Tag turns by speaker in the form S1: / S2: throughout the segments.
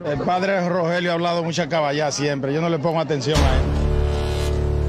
S1: El padre Rogelio ha hablado mucha caballá siempre, yo no le pongo atención a él.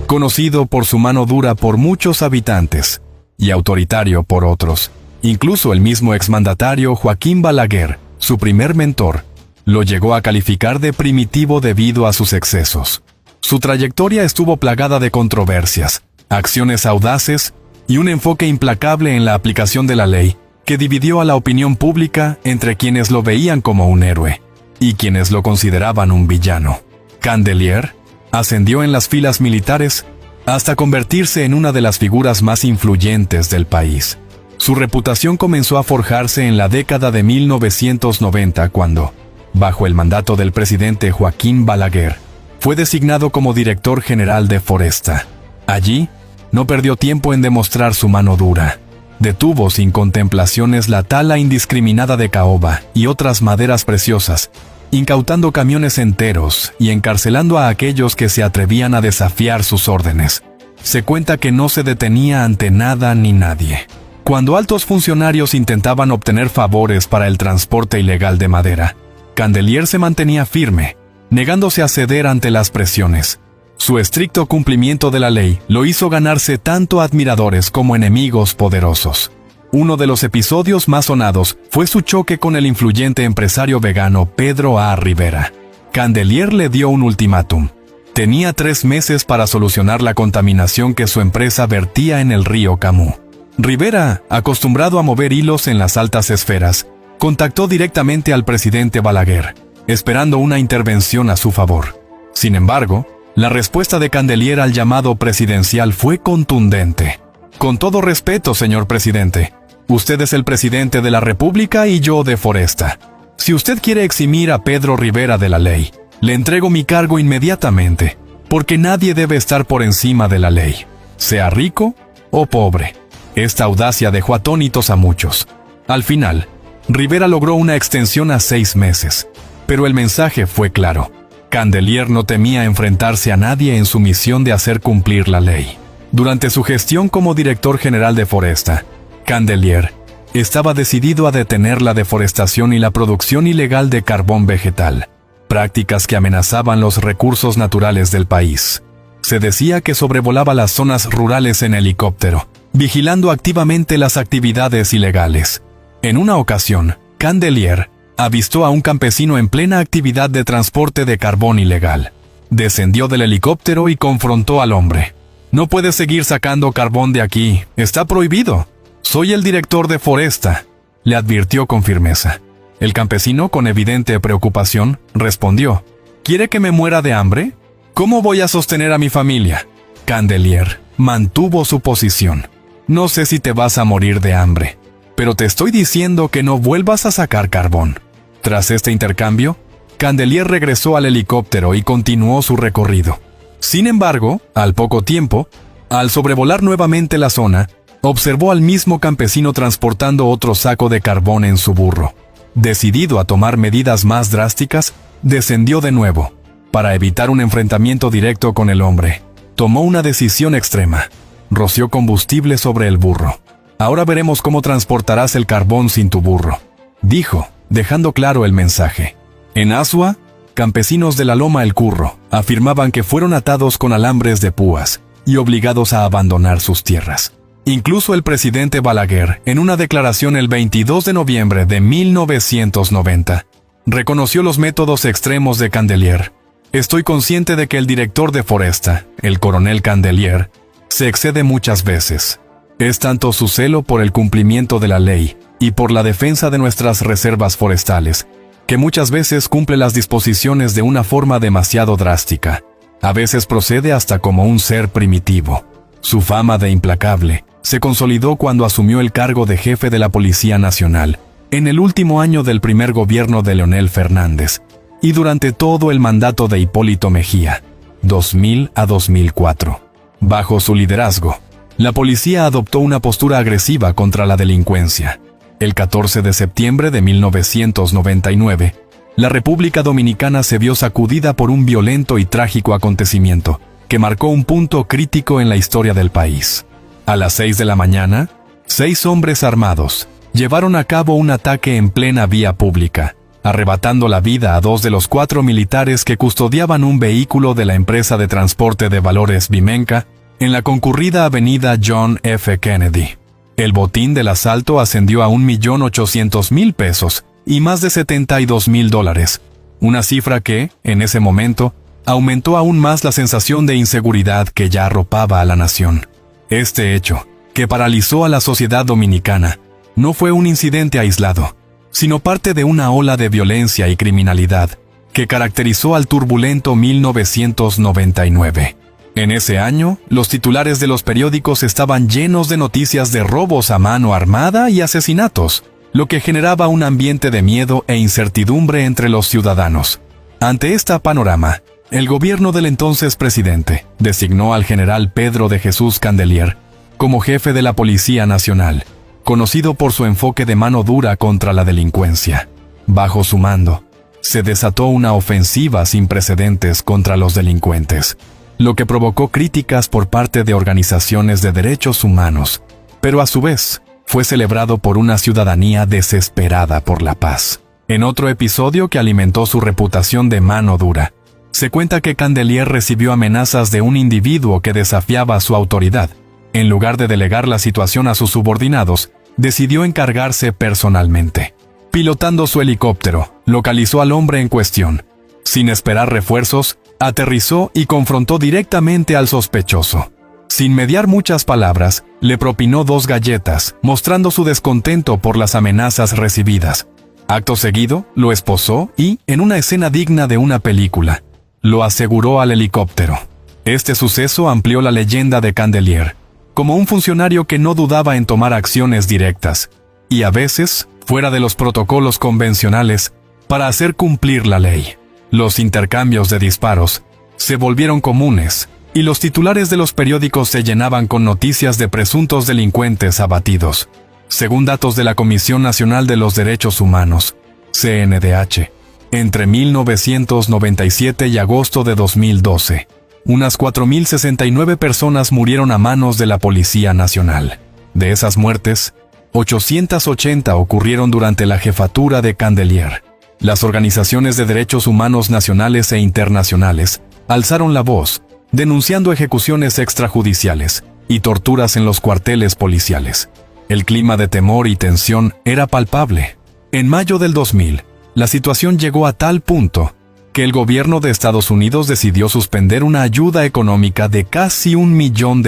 S2: Conocido por su mano dura por muchos habitantes y autoritario por otros, incluso el mismo exmandatario Joaquín Balaguer, su primer mentor, lo llegó a calificar de primitivo debido a sus excesos. Su trayectoria estuvo plagada de controversias, acciones audaces y un enfoque implacable en la aplicación de la ley, que dividió a la opinión pública entre quienes lo veían como un héroe y quienes lo consideraban un villano. Candelier ascendió en las filas militares hasta convertirse en una de las figuras más influyentes del país. Su reputación comenzó a forjarse en la década de 1990 cuando, bajo el mandato del presidente Joaquín Balaguer, fue designado como director general de Foresta. Allí, no perdió tiempo en demostrar su mano dura. Detuvo sin contemplaciones la tala indiscriminada de caoba y otras maderas preciosas, incautando camiones enteros y encarcelando a aquellos que se atrevían a desafiar sus órdenes. Se cuenta que no se detenía ante nada ni nadie. Cuando altos funcionarios intentaban obtener favores para el transporte ilegal de madera, Candelier se mantenía firme, negándose a ceder ante las presiones. Su estricto cumplimiento de la ley lo hizo ganarse tanto admiradores como enemigos poderosos. Uno de los episodios más sonados fue su choque con el influyente empresario vegano Pedro A. Rivera. Candelier le dio un ultimátum. Tenía 3 meses para solucionar la contaminación que su empresa vertía en el río Camus. Rivera, acostumbrado a mover hilos en las altas esferas, contactó directamente al presidente Balaguer, esperando una intervención a su favor. Sin embargo, la respuesta de Candelier al llamado presidencial fue contundente. Con todo respeto, señor presidente, usted es el presidente de la República y yo de Foresta. Si usted quiere eximir a Pedro Rivera de la ley, le entrego mi cargo inmediatamente, porque nadie debe estar por encima de la ley, sea rico o pobre. Esta audacia dejó atónitos a muchos. Al final, Rivera logró una extensión a 6 meses, pero el mensaje fue claro. Candelier no temía enfrentarse a nadie en su misión de hacer cumplir la ley. Durante su gestión como director general de Foresta, Candelier estaba decidido a detener la deforestación y la producción ilegal de carbón vegetal, prácticas que amenazaban los recursos naturales del país. Se decía que sobrevolaba las zonas rurales en helicóptero, vigilando activamente las actividades ilegales. En una ocasión, Candelier avistó a un campesino en plena actividad de transporte de carbón ilegal. Descendió del helicóptero y confrontó al hombre. «No puedes seguir sacando carbón de aquí, está prohibido. Soy el director de Foresta», le advirtió con firmeza. El campesino, con evidente preocupación, respondió: «¿Quiere que me muera de hambre? ¿Cómo voy a sostener a mi familia?». Candelier mantuvo su posición. «No sé si te vas a morir de hambre, pero te estoy diciendo que no vuelvas a sacar carbón». Tras este intercambio, Candelier regresó al helicóptero y continuó su recorrido. Sin embargo, al poco tiempo, al sobrevolar nuevamente la zona, observó al mismo campesino transportando otro saco de carbón en su burro. Decidido a tomar medidas más drásticas, descendió de nuevo. Para evitar un enfrentamiento directo con el hombre, tomó una decisión extrema. Roció combustible sobre el burro. «Ahora veremos cómo transportarás el carbón sin tu burro», dijo, dejando claro el mensaje. En Azua, campesinos de la Loma El Curro afirmaban que fueron atados con alambres de púas y obligados a abandonar sus tierras. Incluso el presidente Balaguer, en una declaración el 22 de noviembre de 1990, reconoció los métodos extremos de Candelier. «Estoy consciente de que el director de Foresta, el coronel Candelier, se excede muchas veces. Es tanto su celo por el cumplimiento de la ley y por la defensa de nuestras reservas forestales, que muchas veces cumple las disposiciones de una forma demasiado drástica. A veces procede hasta como un ser primitivo». Su fama de implacable se consolidó cuando asumió el cargo de jefe de la Policía Nacional, en el último año del primer gobierno de Leonel Fernández, y durante todo el mandato de Hipólito Mejía, 2000 a 2004. Bajo su liderazgo, la policía adoptó una postura agresiva contra la delincuencia. El 14 de septiembre de 1999, la República Dominicana se vio sacudida por un violento y trágico acontecimiento que marcó un punto crítico en la historia del país. A las 6 de la mañana, 6 hombres armados llevaron a cabo un ataque en plena vía pública, arrebatando la vida a 2 de los 4 militares que custodiaban un vehículo de la empresa de transporte de valores Vimenca en la concurrida avenida John F. Kennedy. El botín del asalto ascendió a $1.800.000 pesos y más de $72.000, una cifra que, en ese momento, aumentó aún más la sensación de inseguridad que ya arropaba a la nación. Este hecho, que paralizó a la sociedad dominicana, no fue un incidente aislado, sino parte de una ola de violencia y criminalidad que caracterizó al turbulento 1999. En ese año, los titulares de los periódicos estaban llenos de noticias de robos a mano armada y asesinatos, lo que generaba un ambiente de miedo e incertidumbre entre los ciudadanos. Ante este panorama, el gobierno del entonces presidente designó al general Pedro de Jesús Candelier como jefe de la Policía Nacional, conocido por su enfoque de mano dura contra la delincuencia. Bajo su mando, se desató una ofensiva sin precedentes contra los delincuentes, lo que provocó críticas por parte de organizaciones de derechos humanos, pero a su vez fue celebrado por una ciudadanía desesperada por la paz. En otro episodio que alimentó su reputación de mano dura, se cuenta que Candelier recibió amenazas de un individuo que desafiaba su autoridad. En lugar de delegar la situación a sus subordinados, decidió encargarse personalmente. Pilotando su helicóptero, localizó al hombre en cuestión. Sin esperar refuerzos, aterrizó y confrontó directamente al sospechoso. Sin mediar muchas palabras, le propinó 2 galletas, mostrando su descontento por las amenazas recibidas. Acto seguido, lo esposó y, en una escena digna de una película, lo aseguró al helicóptero. Este suceso amplió la leyenda de Candelier como un funcionario que no dudaba en tomar acciones directas, y a veces, fuera de los protocolos convencionales, para hacer cumplir la ley. Los intercambios de disparos se volvieron comunes, y los titulares de los periódicos se llenaban con noticias de presuntos delincuentes abatidos. Según datos de la Comisión Nacional de los Derechos Humanos, CNDH, entre 1997 y agosto de 2012, unas 4.069 personas murieron a manos de la Policía Nacional. De esas muertes, 880 ocurrieron durante la jefatura de Candelier. Las organizaciones de derechos humanos nacionales e internacionales alzaron la voz, denunciando ejecuciones extrajudiciales y torturas en los cuarteles policiales. El clima de temor y tensión era palpable. En mayo del 2000, la situación llegó a tal punto que el gobierno de Estados Unidos decidió suspender una ayuda económica de casi $1 millón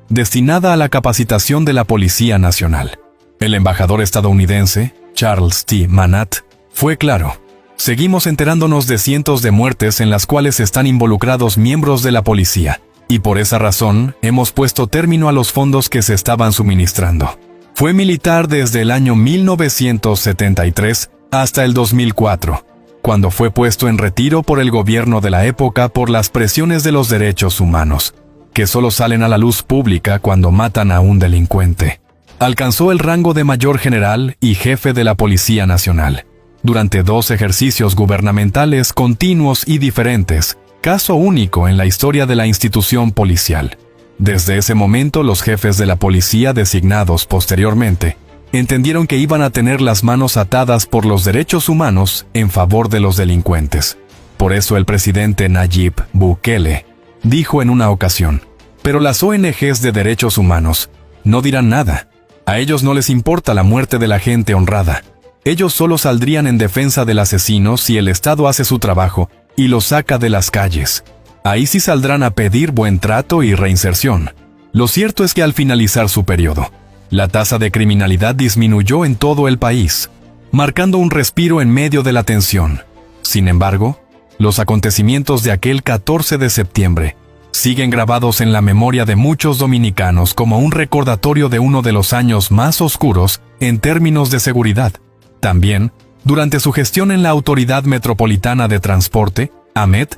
S2: destinada a la capacitación de la Policía Nacional. El embajador estadounidense, Charles T. Manatt, fue claro: seguimos enterándonos de cientos de muertes en las cuales están involucrados miembros de la policía, y por esa razón hemos puesto término a los fondos que se estaban suministrando. Fue militar desde el año 1973 hasta el 2004, cuando fue puesto en retiro por el gobierno de la época por las presiones de los derechos humanos, que solo salen a la luz pública cuando matan a un delincuente. Alcanzó el rango de mayor general y jefe de la Policía Nacional, durante 2 ejercicios gubernamentales continuos y diferentes, caso único en la historia de la institución policial. Desde ese momento, los jefes de la policía designados posteriormente entendieron que iban a tener las manos atadas por los derechos humanos en favor de los delincuentes. Por eso el presidente Nayib Bukele dijo en una ocasión: pero las ONGs de derechos humanos no dirán nada. A ellos no les importa la muerte de la gente honrada. Ellos solo saldrían en defensa del asesino si el Estado hace su trabajo y lo saca de las calles. Ahí sí saldrán a pedir buen trato y reinserción. Lo cierto es que al finalizar su periodo, la tasa de criminalidad disminuyó en todo el país, marcando un respiro en medio de la tensión. Sin embargo, los acontecimientos de aquel 14 de septiembre siguen grabados en la memoria de muchos dominicanos como un recordatorio de uno de los años más oscuros en términos de seguridad. También, durante su gestión en la Autoridad Metropolitana de Transporte, Ahmed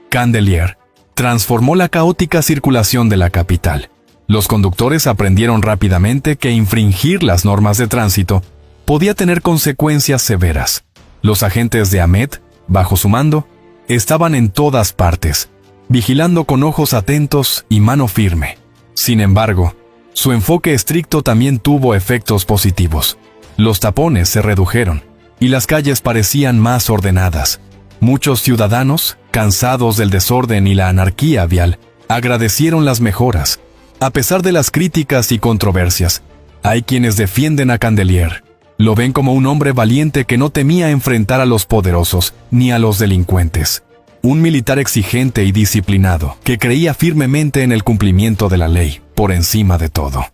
S2: Candelier transformó la caótica circulación de la capital. Los conductores aprendieron rápidamente que infringir las normas de tránsito podía tener consecuencias severas. Los agentes de Ahmed, bajo su mando, estaban en todas partes, vigilando con ojos atentos y mano firme. Sin embargo, su enfoque estricto también tuvo efectos positivos. Los tapones se redujeron, y las calles parecían más ordenadas. Muchos ciudadanos, cansados del desorden y la anarquía vial, agradecieron las mejoras. A pesar de las críticas y controversias, hay quienes defienden a Candelier. Lo ven como un hombre valiente que no temía enfrentar a los poderosos ni a los delincuentes. Un militar exigente y disciplinado que creía firmemente en el cumplimiento de la ley, por encima de todo.